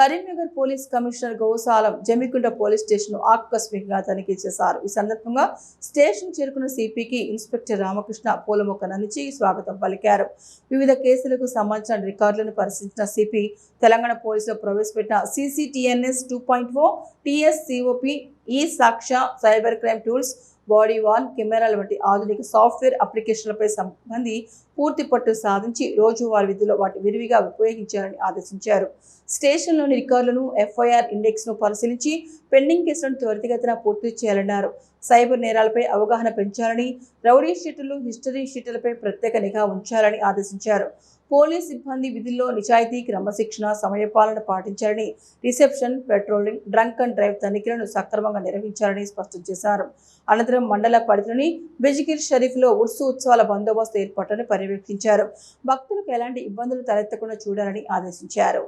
Karimnagar police commissioner Ghouse Alam Jammikunta police station ఆకస్మికంగా తనిఖీ చేశారు. ఈ సందర్భంగా స్టేషన్ చేరుకున్న సిపికి ఇన్స్పెక్టర్ రామకృష్ణ పూలమొక్క నందించి స్వాగతం పలికారు. వివిధ కేసులకు సంబంధించిన రికార్డులను పరిశీలించిన సిపి తెలంగాణ పోలీసులు ప్రవేశపెట్టిన CCTNS 2.0, TSCOP, సాక్ష్య, cyber crime tools, body worn కెమెరాల వంటి ఆధునిక సాఫ్ట్వేర్ అప్లికేషన్లపై సంబంధి పూర్తి పట్టు సాధించి రోజువారీ విధుల్లో వాటి విరివిగా ఉపయోగించాలని ఆదేశించారు. స్టేషన్లోని రికార్డులను, FIR ఇండెక్స్ను పరిశీలించి పెండింగ్ కేసులను త్వరితగతిన పూర్తి చేయాలన్నారు. సైబర్ నేరాలపై అవగాహన పెంచాలని, రౌడీ షీటర్లు, హిస్టరీ షీటర్లపై ప్రత్యేక నిఘా ఉంచాలని ఆదేశించారు. పోలీస్ సిబ్బంది విధుల్లో నిజాయితీ, క్రమశిక్షణ, సమయపాలన పాటించాలని, reception, patrolling, drunk and drive తనిఖీలను సక్రమంగా నిర్వహించాలని స్పష్టం చేశారు. అనంతరం మండల పరిధిలోని బిజిగిర్ షరీఫ్లో ఉర్సు ఉత్సవాల బందోబస్తు ఏర్పాట్లను పర్యవేక్షించారు. భక్తులకు ఎలాంటి ఇబ్బందులు తలెత్తకుండా చూడాలని ఆదేశించారు.